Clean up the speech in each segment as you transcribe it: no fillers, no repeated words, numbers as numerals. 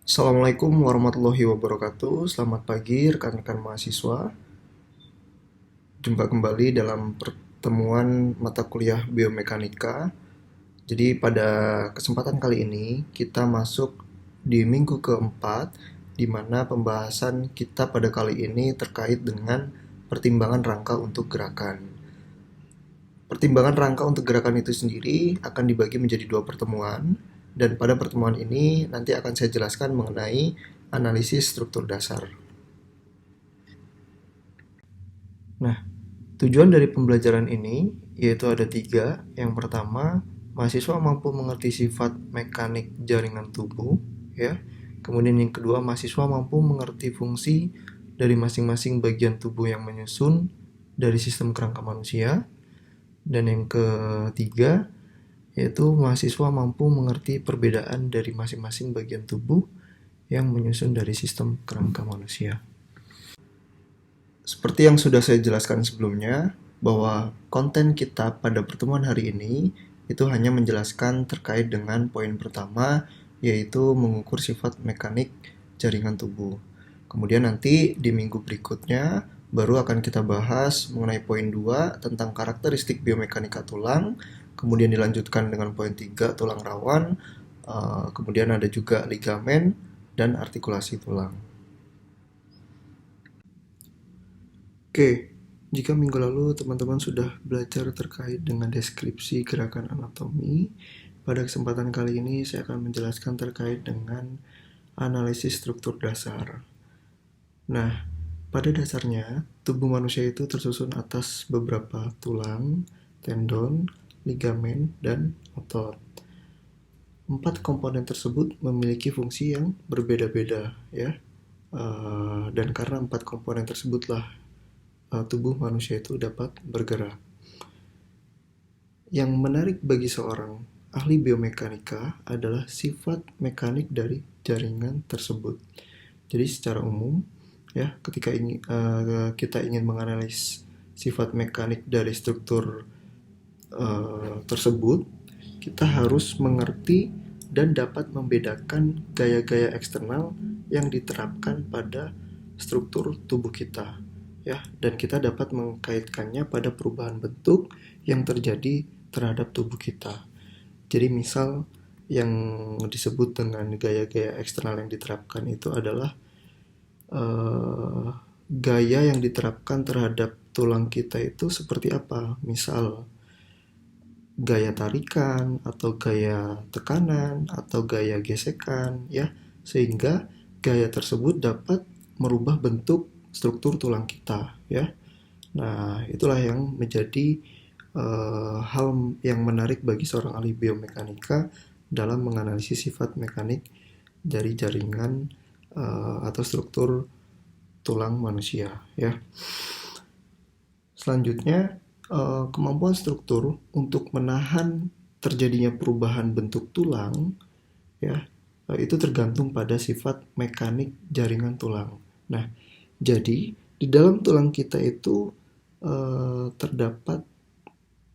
Assalamualaikum warahmatullahi wabarakatuh. Selamat pagi rekan-rekan mahasiswa. Jumpa kembali dalam pertemuan mata kuliah biomekanika. Jadi pada kesempatan kali ini kita masuk di minggu keempat, di mana pembahasan kita pada kali ini terkait dengan pertimbangan rangka untuk gerakan. Pertimbangan rangka untuk gerakan itu sendiri akan dibagi menjadi dua pertemuan, dan pada pertemuan ini nanti akan saya jelaskan mengenai analisis struktur dasar. Nah, tujuan dari pembelajaran ini yaitu ada tiga. Yang pertama, mahasiswa mampu mengerti sifat mekanik jaringan tubuh, ya. Kemudian yang kedua, mahasiswa mampu mengerti fungsi dari masing-masing bagian tubuh yang menyusun dari sistem kerangka manusia. Dan yang ketiga, yaitu mahasiswa mampu mengerti perbedaan dari masing-masing bagian tubuh yang menyusun dari sistem kerangka manusia. Seperti yang sudah saya jelaskan sebelumnya, bahwa konten kita pada pertemuan hari ini itu hanya menjelaskan terkait dengan poin pertama, yaitu mengukur sifat mekanik jaringan tubuh. Kemudian nanti di minggu berikutnya baru akan kita bahas mengenai poin 2 tentang karakteristik biomekanika tulang, kemudian dilanjutkan dengan poin 3 tulang rawan, kemudian ada juga ligamen dan artikulasi tulang. Oke, jika minggu lalu teman-teman sudah belajar terkait dengan deskripsi gerakan anatomi, pada kesempatan kali ini saya akan menjelaskan terkait dengan analisis struktur dasar. Nah, pada dasarnya, tubuh manusia itu tersusun atas beberapa tulang, tendon, ligamen, dan otot. 4 komponen tersebut memiliki fungsi yang berbeda-beda, ya. Dan karena 4 komponen tersebutlah tubuh manusia itu dapat bergerak. Yang menarik bagi seorang ahli biomekanika adalah sifat mekanik dari jaringan tersebut. Jadi secara umum, ya, ketika kita ingin menganalisis sifat mekanik dari struktur tersebut, kita harus mengerti dan dapat membedakan gaya-gaya eksternal yang diterapkan pada struktur tubuh kita, ya, dan kita dapat mengkaitkannya pada perubahan bentuk yang terjadi terhadap tubuh kita. Jadi misal yang disebut dengan gaya-gaya eksternal yang diterapkan itu adalah gaya yang diterapkan terhadap tulang kita itu seperti apa. Misal gaya tarikan atau gaya tekanan atau gaya gesekan, ya, sehingga gaya tersebut dapat merubah bentuk struktur tulang kita, ya. Nah, itulah yang menjadi hal yang menarik bagi seorang ahli biomekanika dalam menganalisis sifat mekanik dari jaringan atau struktur tulang manusia, ya. Selanjutnya, kemampuan struktur untuk menahan terjadinya perubahan bentuk tulang, ya, itu tergantung pada sifat mekanik jaringan tulang. Nah, jadi di dalam tulang kita itu terdapat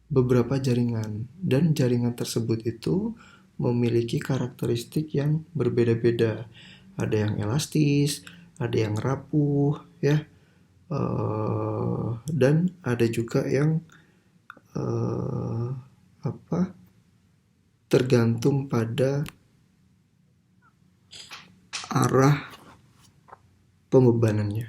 beberapa jaringan, dan jaringan tersebut itu memiliki karakteristik yang berbeda-beda. Ada yang elastis, ada yang rapuh, ya, dan ada juga yang apa tergantung pada arah pembebanannya.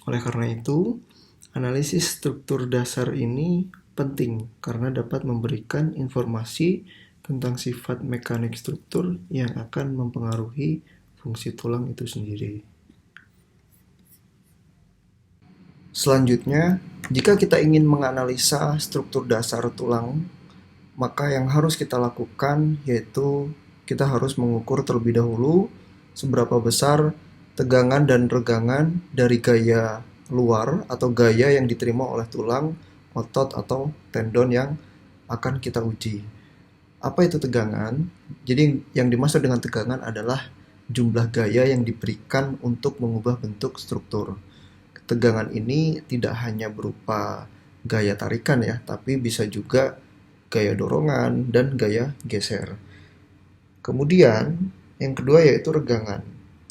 Oleh karena itu, analisis struktur dasar ini penting karena dapat memberikan informasi tentang sifat mekanik struktur yang akan mempengaruhi fungsi tulang itu sendiri. Selanjutnya, jika kita ingin menganalisa struktur dasar tulang, maka yang harus kita lakukan yaitu kita harus mengukur terlebih dahulu seberapa besar tegangan dan regangan dari gaya luar atau gaya yang diterima oleh tulang, otot, atau tendon yang akan kita uji. Apa itu tegangan? Jadi yang dimaksud dengan tegangan adalah jumlah gaya yang diberikan untuk mengubah bentuk struktur. Tegangan ini tidak hanya berupa gaya tarikan, ya, tapi bisa juga gaya dorongan dan gaya geser. Kemudian, yang kedua yaitu regangan.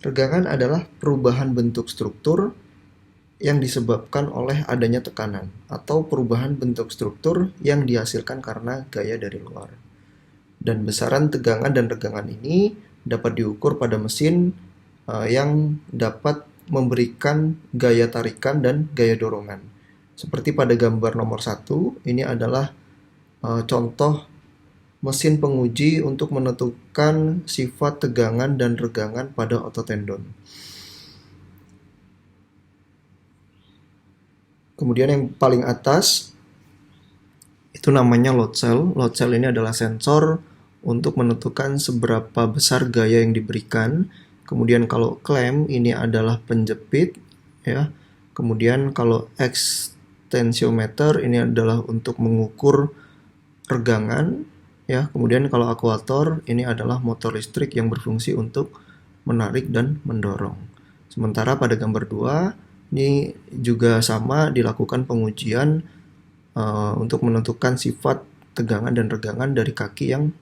Regangan adalah perubahan bentuk struktur yang disebabkan oleh adanya tekanan atau perubahan bentuk struktur yang dihasilkan karena gaya dari luar. Dan besaran tegangan dan regangan ini dapat diukur pada mesin yang dapat memberikan gaya tarikan dan gaya dorongan. Seperti pada gambar nomor 1, ini adalah contoh mesin penguji untuk menentukan sifat tegangan dan regangan pada otot tendon. Kemudian yang paling atas itu namanya load cell. Load cell ini adalah sensor untuk menentukan seberapa besar gaya yang diberikan. Kemudian kalau clamp ini adalah penjepit, ya. Kemudian kalau extensiometer ini adalah untuk mengukur regangan, ya. Kemudian kalau akuator ini adalah motor listrik yang berfungsi untuk menarik dan mendorong. Sementara pada gambar 2 ini juga sama, dilakukan pengujian untuk menentukan sifat tegangan dan regangan dari kaki yang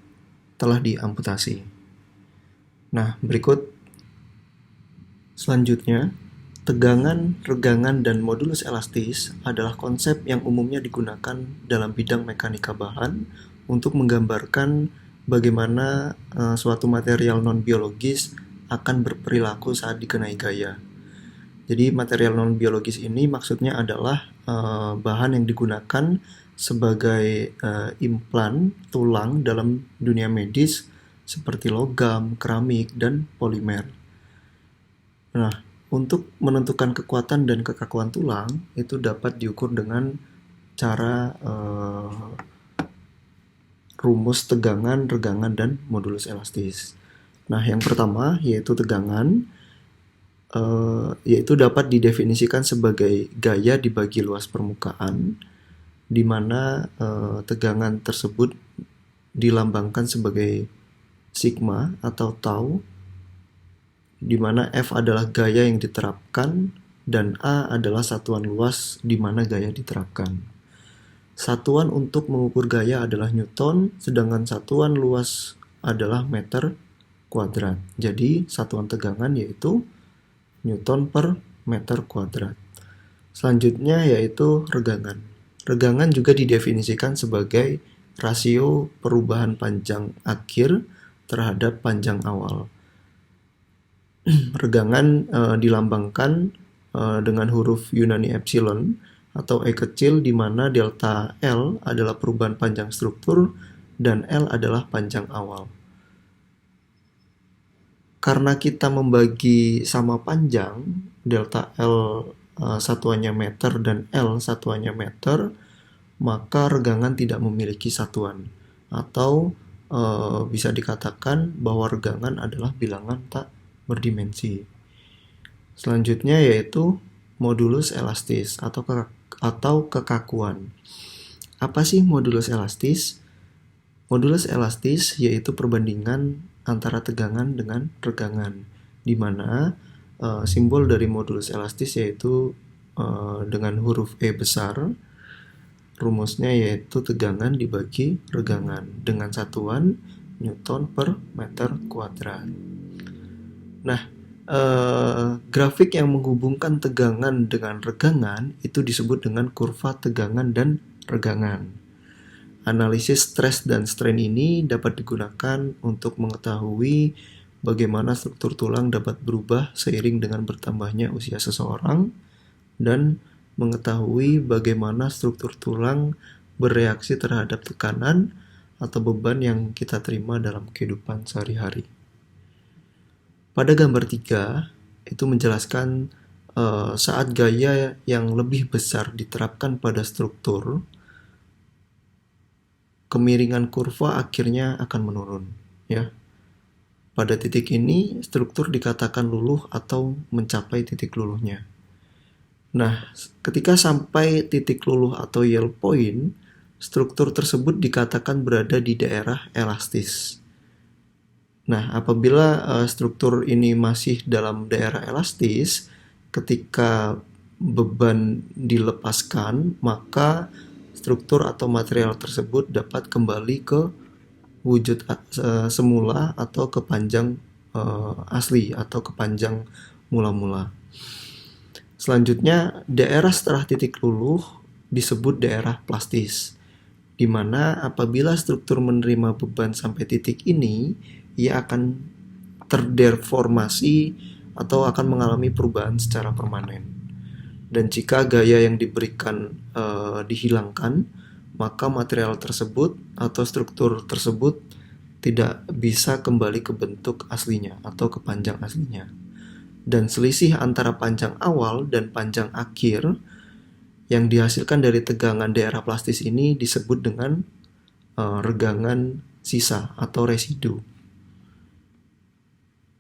telah diamputasi. Nah, berikut selanjutnya, tegangan, regangan, dan modulus elastis adalah konsep yang umumnya digunakan dalam bidang mekanika bahan untuk menggambarkan bagaimana suatu material non-biologis akan berperilaku saat dikenai gaya. Jadi material non-biologis ini maksudnya adalah bahan yang digunakan sebagai implan tulang dalam dunia medis seperti logam, keramik, dan polimer. Nah, untuk menentukan kekuatan dan kekakuan tulang itu dapat diukur dengan cara rumus tegangan, regangan, dan modulus elastis. Nah, yang pertama yaitu tegangan, yaitu dapat didefinisikan sebagai gaya dibagi luas permukaan, di mana tegangan tersebut dilambangkan sebagai sigma atau tau, di mana F adalah gaya yang diterapkan dan A adalah satuan luas di mana gaya diterapkan. Satuan untuk mengukur gaya adalah Newton, sedangkan satuan luas adalah meter kuadrat. Jadi satuan tegangan yaitu Newton per meter kuadrat. Selanjutnya yaitu regangan. Regangan juga didefinisikan sebagai rasio perubahan panjang akhir terhadap panjang awal. Regangan dilambangkan dengan huruf Yunani epsilon atau E kecil, di mana delta L adalah perubahan panjang struktur dan L adalah panjang awal. Karena kita membagi sama panjang, delta L satuannya meter dan L satuannya meter, maka regangan tidak memiliki satuan. Atau bisa dikatakan bahwa regangan adalah bilangan tak berdimensi. Selanjutnya yaitu modulus elastis atau kekakuan. Apa sih modulus elastis? Modulus elastis yaitu perbandingan antara tegangan dengan regangan, di mana simbol dari modulus elastis yaitu dengan huruf E besar. Rumusnya yaitu tegangan dibagi regangan dengan satuan Newton per meter kuadrat. Nah, grafik yang menghubungkan tegangan dengan regangan itu disebut dengan kurva tegangan dan regangan. Analisis stres dan strain ini dapat digunakan untuk mengetahui bagaimana struktur tulang dapat berubah seiring dengan bertambahnya usia seseorang, dan mengetahui bagaimana struktur tulang bereaksi terhadap tekanan atau beban yang kita terima dalam kehidupan sehari-hari. Pada gambar 3, itu menjelaskan saat gaya yang lebih besar diterapkan pada struktur, kemiringan kurva akhirnya akan menurun, ya. Pada titik ini, struktur dikatakan luluh atau mencapai titik luluhnya. Nah, ketika sampai titik luluh atau yield point, struktur tersebut dikatakan berada di daerah elastis. Nah, apabila struktur ini masih dalam daerah elastis, ketika beban dilepaskan, maka struktur atau material tersebut dapat kembali ke wujud semula atau ke panjang asli atau ke panjang mula-mula. Selanjutnya, daerah setelah titik luluh disebut daerah plastis, di mana apabila struktur menerima beban sampai titik ini, ia akan terdeformasi atau akan mengalami perubahan secara permanen. Dan jika gaya yang diberikan dihilangkan, maka material tersebut atau struktur tersebut tidak bisa kembali ke bentuk aslinya atau ke panjang aslinya. Dan selisih antara panjang awal dan panjang akhir yang dihasilkan dari tegangan daerah plastis ini disebut dengan regangan sisa atau residu.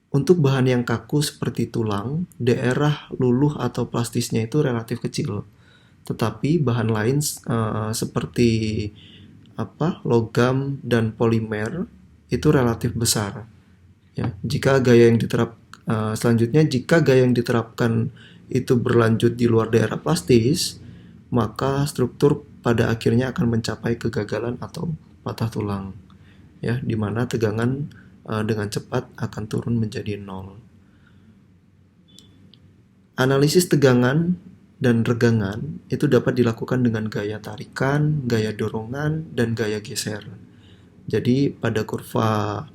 Untuk bahan yang kaku seperti tulang, daerah luluh atau plastisnya itu relatif kecil. Tetapi bahan lain seperti logam dan polimer itu relatif besar. Ya, selanjutnya jika gaya yang diterapkan itu berlanjut di luar daerah plastis, maka struktur pada akhirnya akan mencapai kegagalan atau patah tulang. Ya, di mana tegangan dengan cepat akan turun menjadi 0. Analisis tegangan dan regangan itu dapat dilakukan dengan gaya tarikan, gaya dorongan, dan gaya geser. Jadi pada kurva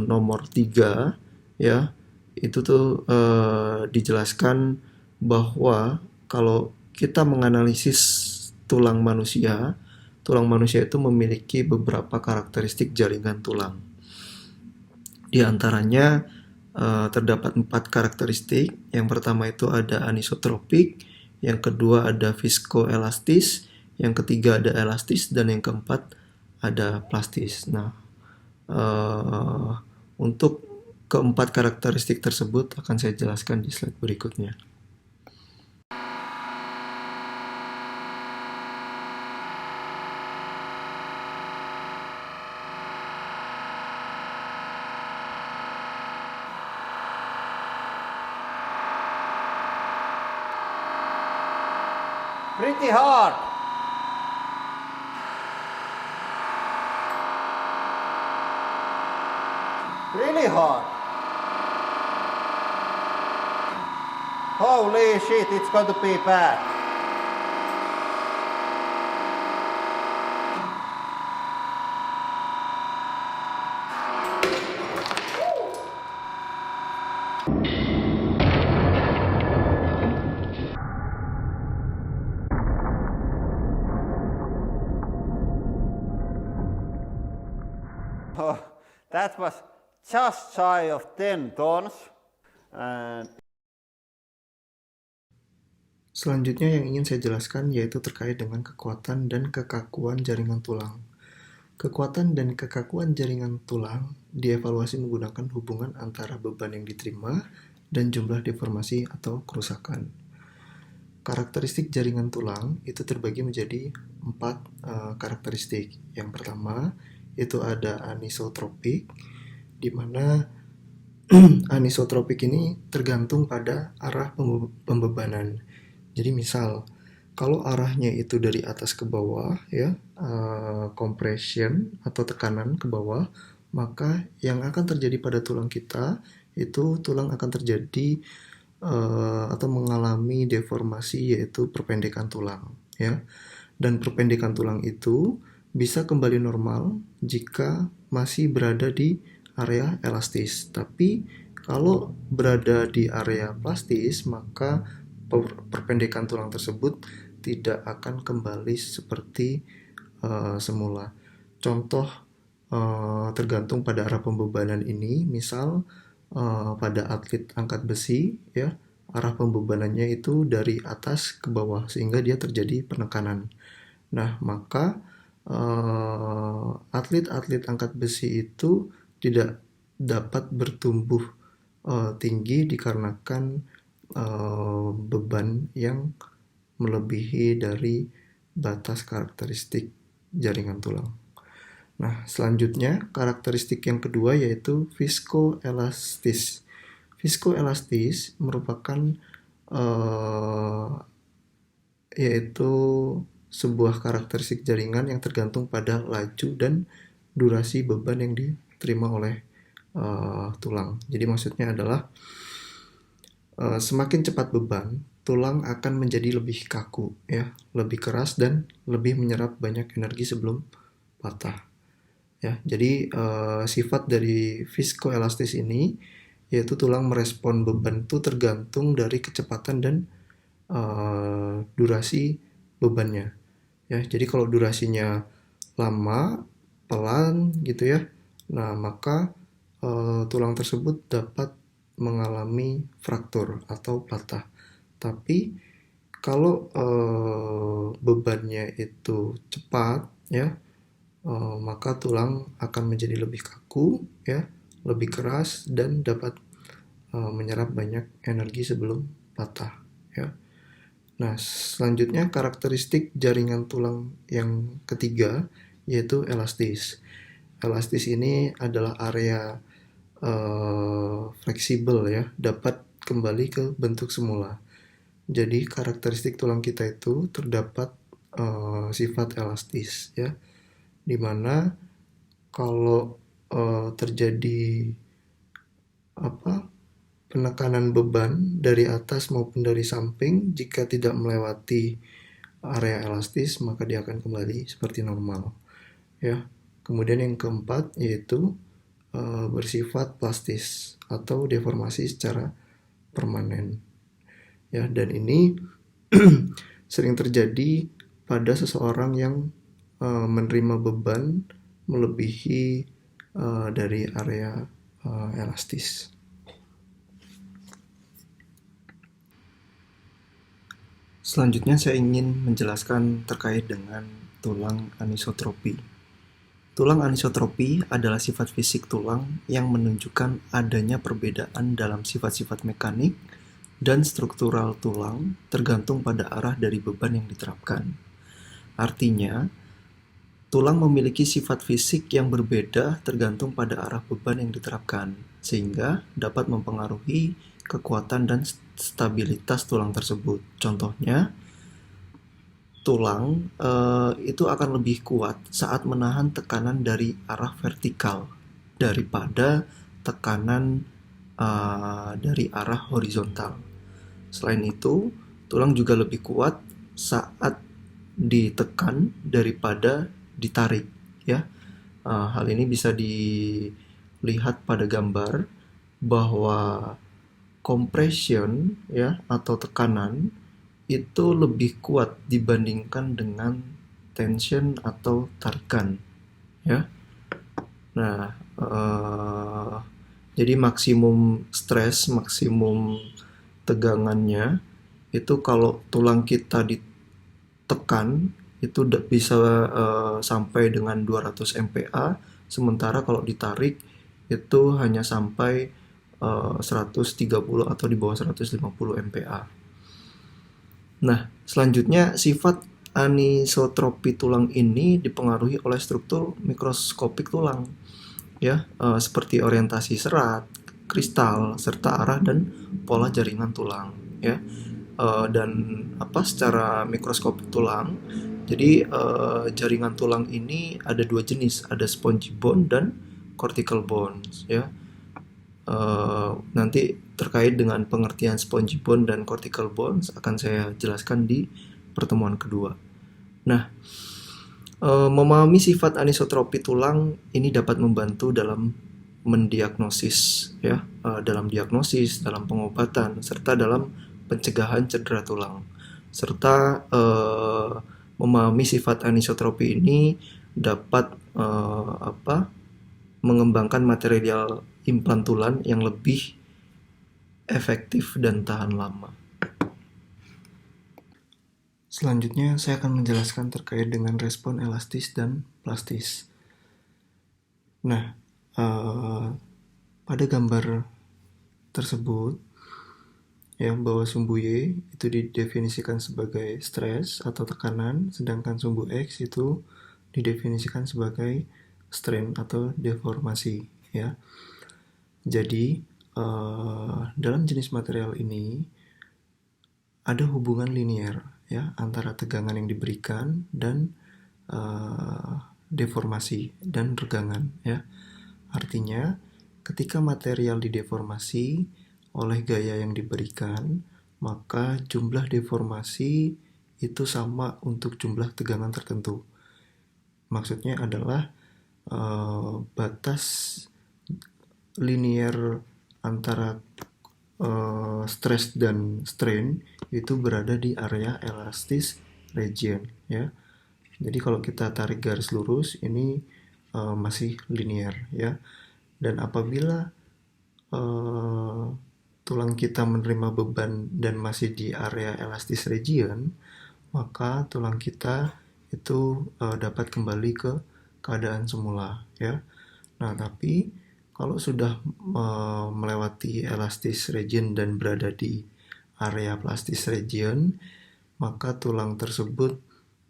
nomor 3 ya, itu tuh dijelaskan bahwa kalau kita menganalisis tulang manusia itu memiliki beberapa karakteristik jaringan tulang. Di antaranya terdapat 4 karakteristik. Yang pertama itu ada anisotropik, yang kedua ada viskoelastis, yang ketiga ada elastis, dan yang keempat ada plastis. Nah, untuk keempat karakteristik tersebut akan saya jelaskan di slide berikutnya. Pretty hard. Really hard. Holy shit, it's going to be bad. Oh, that was just shy of 10 tons. And Selanjutnya yang ingin saya jelaskan yaitu terkait dengan kekuatan dan kekakuan jaringan tulang. Kekuatan dan kekakuan jaringan tulang dievaluasi menggunakan hubungan antara beban yang diterima dan jumlah deformasi atau kerusakan. Karakteristik jaringan tulang itu terbagi menjadi 4 karakteristik. Yang pertama itu ada anisotropik, di mana anisotropik ini tergantung pada arah pembebanan. Jadi misal kalau arahnya itu dari atas ke bawah ya, compression atau tekanan ke bawah, maka yang akan terjadi pada tulang kita itu tulang akan terjadi atau mengalami deformasi, yaitu perpendekan tulang ya. Dan perpendekan tulang itu bisa kembali normal jika masih berada di area elastis. Tapi kalau berada di area plastis, maka perpendekan tulang tersebut tidak akan kembali seperti semula. Contoh tergantung pada arah pembebanan ini, misal pada atlet angkat besi ya, arah pembebanannya itu dari atas ke bawah sehingga dia terjadi penekanan. Nah, maka atlet-atlet angkat besi itu tidak dapat bertumbuh tinggi dikarenakan beban yang melebihi dari batas karakteristik jaringan tulang. Nah, selanjutnya karakteristik yang kedua yaitu viskoelastis. Viskoelastis merupakan yaitu sebuah karakteristik jaringan yang tergantung pada laju dan durasi beban yang diterima oleh tulang. Jadi maksudnya adalah semakin cepat beban, tulang akan menjadi lebih kaku, ya, lebih keras dan lebih menyerap banyak energi sebelum patah. Ya, jadi sifat dari viskoelastis ini yaitu tulang merespon beban itu tergantung dari kecepatan dan durasi bebannya. Ya, jadi kalau durasinya lama, pelan gitu ya, nah maka tulang tersebut dapat mengalami fraktur atau patah. Tapi kalau bebannya itu cepat ya, maka tulang akan menjadi lebih kaku ya, lebih keras dan dapat menyerap banyak energi sebelum patah ya. Nah, selanjutnya karakteristik jaringan tulang yang ketiga yaitu elastis. Elastis ini adalah area fleksibel ya, dapat kembali ke bentuk semula. Jadi karakteristik tulang kita itu terdapat sifat elastis ya, dimana kalau terjadi apa penekanan beban dari atas maupun dari samping, jika tidak melewati area elastis maka dia akan kembali seperti normal ya. Kemudian yang keempat yaitu bersifat plastis atau deformasi secara permanen ya, dan ini sering terjadi pada seseorang yang menerima beban melebihi dari area elastis. Selanjutnya saya ingin menjelaskan terkait dengan tulang anisotropi. Tulang anisotropi adalah sifat fisik tulang yang menunjukkan adanya perbedaan dalam sifat-sifat mekanik dan struktural tulang tergantung pada arah dari beban yang diterapkan. Artinya, tulang memiliki sifat fisik yang berbeda tergantung pada arah beban yang diterapkan, sehingga dapat mempengaruhi kekuatan dan stabilitas tulang tersebut. Contohnya, tulang itu akan lebih kuat saat menahan tekanan dari arah vertikal daripada tekanan dari arah horizontal. Selain itu, tulang juga lebih kuat saat ditekan daripada ditarik ya. Hal ini bisa dilihat pada gambar bahwa compression ya atau tekanan itu lebih kuat dibandingkan dengan tension atau tarikan ya. Nah, jadi maksimum stres, maksimum tegangannya itu kalau tulang kita ditekan itu bisa sampai dengan 200 MPa, sementara kalau ditarik itu hanya sampai 130 atau di bawah 150 MPa. Nah, selanjutnya sifat anisotropi tulang ini dipengaruhi oleh struktur mikroskopik tulang, ya, seperti orientasi serat, kristal, serta arah dan pola jaringan tulang, ya. Dan secara mikroskopik tulang, jadi jaringan tulang ini ada dua jenis, ada spongy bone dan cortical bones, ya. Nanti terkait dengan pengertian spongy bone dan cortical bones akan saya jelaskan di pertemuan kedua. Nah, memahami sifat anisotropi tulang ini dapat membantu dalam mendiagnosis ya, dalam diagnosis, dalam pengobatan, serta dalam pencegahan cedera tulang. Serta memahami sifat anisotropi ini dapat mengembangkan material implan tulang yang lebih efektif dan tahan lama. Selanjutnya saya akan menjelaskan terkait dengan respon elastis dan plastis. Nah, pada gambar tersebut ya, bahwa sumbu Y itu didefinisikan sebagai stres atau tekanan, sedangkan sumbu X itu didefinisikan sebagai strain atau deformasi ya. Jadi dalam jenis material ini ada hubungan linier ya antara tegangan yang diberikan dan deformasi dan regangan ya. Artinya ketika material dideformasi oleh gaya yang diberikan, maka jumlah deformasi itu sama untuk jumlah tegangan tertentu. Maksudnya adalah batas linear antara stress dan strain itu berada di area elastis region ya. Jadi kalau kita tarik garis lurus ini masih linear ya. Dan apabila tulang kita menerima beban dan masih di area elastis region, maka tulang kita itu dapat kembali ke keadaan semula ya. Nah, tapi kalau sudah melewati elastis region dan berada di area plastis region, maka tulang tersebut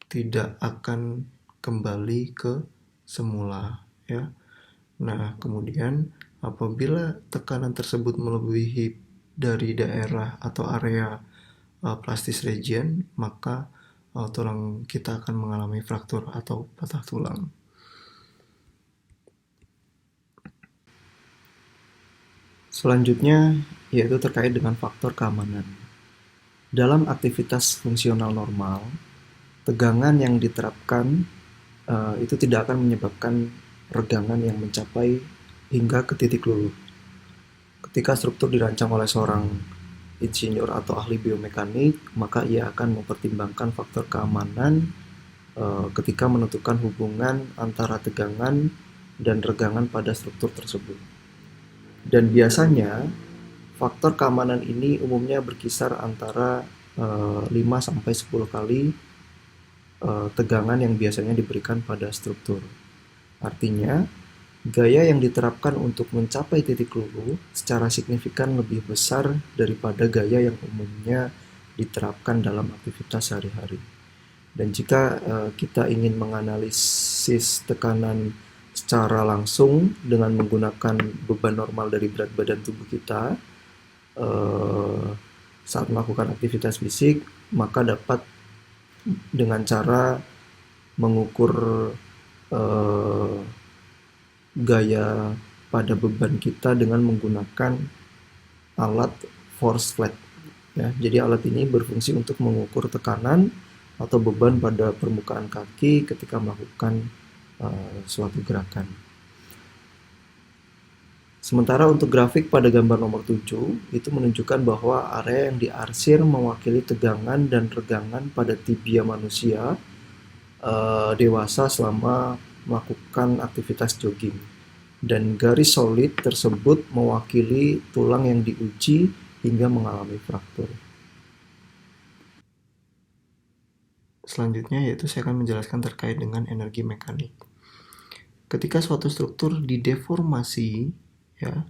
tidak akan kembali ke semula ya. Nah, kemudian apabila tekanan tersebut melebihi dari daerah atau area plastis region, maka tulang kita akan mengalami fraktur atau patah tulang. Selanjutnya yaitu terkait dengan faktor keamanan. Dalam aktivitas fungsional normal, tegangan yang diterapkan itu tidak akan menyebabkan regangan yang mencapai hingga ke titik luluh. Ketika struktur dirancang oleh seorang insinyur atau ahli biomekanik, maka ia akan mempertimbangkan faktor keamanan ketika menentukan hubungan antara tegangan dan regangan pada struktur tersebut. Dan biasanya faktor keamanan ini umumnya berkisar antara 5-10 kali tegangan yang biasanya diberikan pada struktur. Artinya, gaya yang diterapkan untuk mencapai titik luluh secara signifikan lebih besar daripada gaya yang umumnya diterapkan dalam aktivitas sehari-hari. Dan jika kita ingin menganalisis tekanan secara langsung dengan menggunakan beban normal dari berat badan tubuh kita saat melakukan aktivitas fisik, maka dapat dengan cara mengukur gaya pada beban kita dengan menggunakan alat force plate ya. Jadi alat ini berfungsi untuk mengukur tekanan atau beban pada permukaan kaki ketika melakukan suatu gerakan. Sementara untuk grafik pada gambar nomor 7 itu menunjukkan bahwa area yang diarsir mewakili tegangan dan regangan pada tibia manusia dewasa selama melakukan aktivitas jogging. Dan garis solid tersebut mewakili tulang yang diuji hingga mengalami fraktur. Selanjutnya yaitu saya akan menjelaskan terkait dengan energi mekanik. Ketika suatu struktur dideformasi ya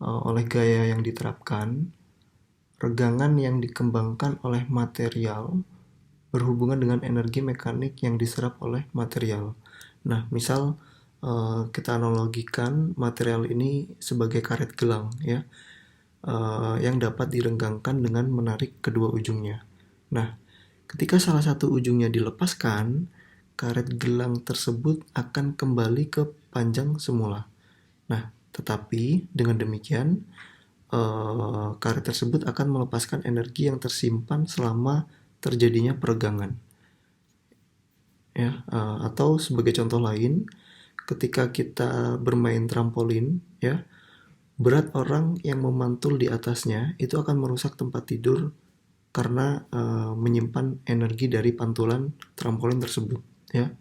oleh gaya yang diterapkan, regangan yang dikembangkan oleh material berhubungan dengan energi mekanik yang diserap oleh material. Nah, misal kita analogikan material ini sebagai karet gelang ya, yang dapat direnggangkan dengan menarik kedua ujungnya. Nah, ketika salah satu ujungnya dilepaskan, karet gelang tersebut akan kembali ke panjang semula. Nah, tetapi dengan demikian karet tersebut akan melepaskan energi yang tersimpan selama terjadinya peregangan. Ya, atau sebagai contoh lain, ketika kita bermain trampolin, ya, berat orang yang memantul di atasnya itu akan merusak tempat tidur karena menyimpan energi dari pantulan trampolin tersebut. Ya,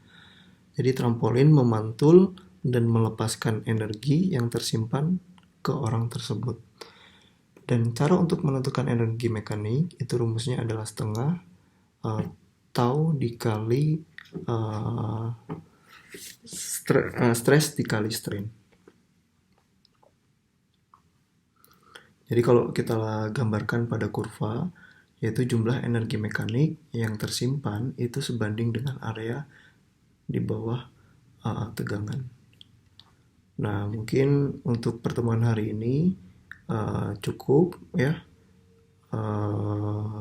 jadi trampolin memantul dan melepaskan energi yang tersimpan ke orang tersebut. Dan cara untuk menentukan energi mekanik itu rumusnya adalah setengah tau dikali stress dikali strain. Jadi kalau kita gambarkan pada kurva, yaitu jumlah energi mekanik yang tersimpan itu sebanding dengan area di bawah tegangan. Nah, mungkin untuk pertemuan hari ini cukup ya.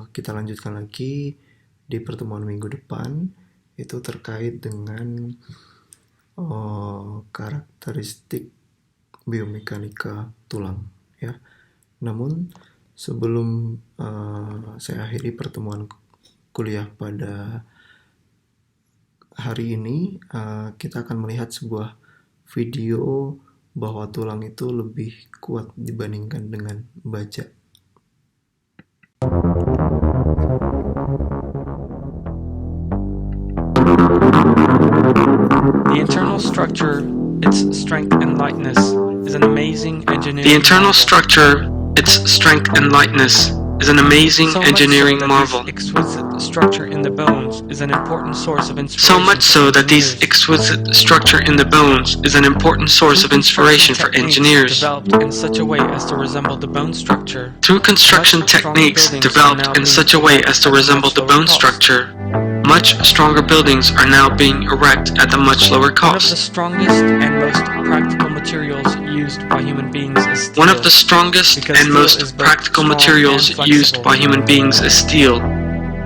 Kita lanjutkan lagi di pertemuan minggu depan, itu terkait dengan karakteristik biomekanika tulang ya. Namun sebelum saya akhiri pertemuan kuliah pada hari ini, kita akan melihat sebuah video bahwa tulang itu lebih kuat dibandingkan dengan baja. The internal structure, its strength and lightness, is an amazing engineering The internal marvel. structure, its strength and lightness, is an amazing So much engineering so that marvel. this exquisite structure in the bones is an important source of So inspiration. much so that this exquisite structure in the bones is an important source of inspiration for engineers. Developed in such a way as to resemble the bone structure. Through construction techniques developed in such a way as to resemble the bone structure, much stronger buildings are now being erected at a much lower One of the cost. strongest and most practical materials used by human beings is steel. One of the strongest Because and steel is most both practical strong materials and used flexible. by human beings is steel,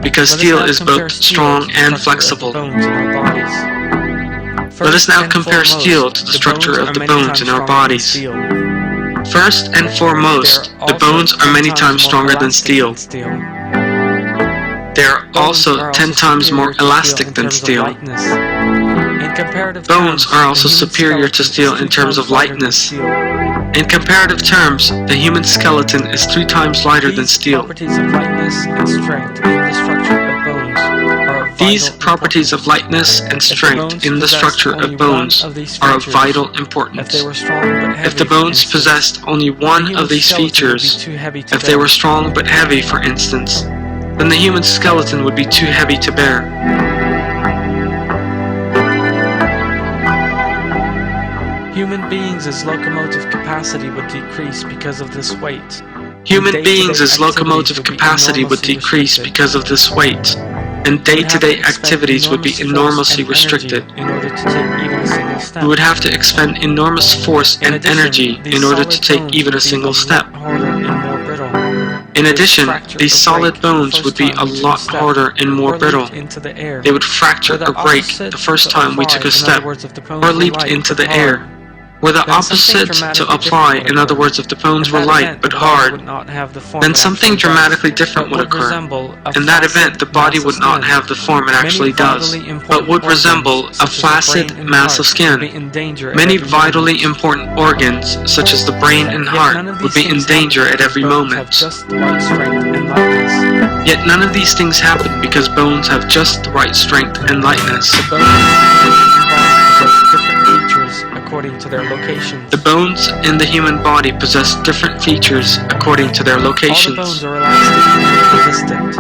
because Let us steel now is compare both steel strong to the and structure of the flexible. bones in our bodies. Let us First now and compare foremost, steel to the structure bones of are the many bones times in our stronger than bodies. steel. First and foremost, They the bones are many times stronger than steel. They are also 10 times more elastic than steel. Bones are also superior to steel in terms of lightness. In comparative terms, the human skeleton is 3 times lighter than steel. These properties of lightness and strength in the structure of bones are of vital importance. If the bones possessed only one of these features, if they were strong but heavy, for instance, then the human skeleton would be too heavy to bear. Human beings' locomotive capacity would decrease because of this weight. Human beings' locomotive capacity would decrease because of this weight, and day-to-day activities would be enormously restricted. In order to take even a single step. We would have to expend enormous force and energy in order to take even a single step. In addition, these solid bones would be a lot harder and more brittle. They would fracture or break the first time we took a step, or leaped into the air. Were the opposite to apply, in other words, if the bones were light but hard, then something dramatically different would occur. In that event, the body would not have the form it actually does, but would resemble a flaccid mass of skin. Many vitally important organs, such as the brain and heart, would be in danger at every moment. Yet none of these things happen because bones have just the right strength and lightness. According to their locations. The bones in the human body possess different features according to their locations. All the bones are elastic and resistant,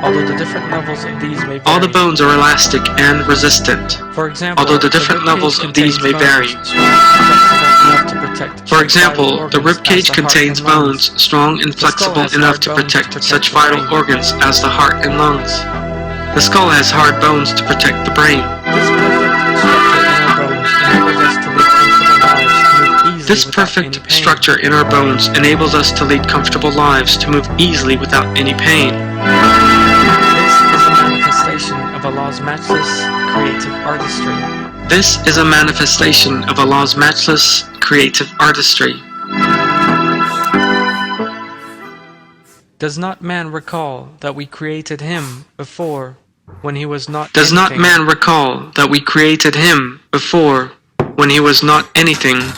although the different levels of these may vary. All the bones are elastic and resistant, For example, although the different levels of these may vary. For example, the rib cage contains bones strong and flexible enough to protect such vital organs as the heart and lungs. The skull has hard bones to protect the brain. This perfect structure in our bones enables us to lead comfortable lives, to move easily without any pain. This is a manifestation of Allah's matchless creative artistry. This is a manifestation of Allah's matchless creative artistry. Does not man recall that we created him before, when he was not Does not anything? man recall that we created him before, when he was not anything?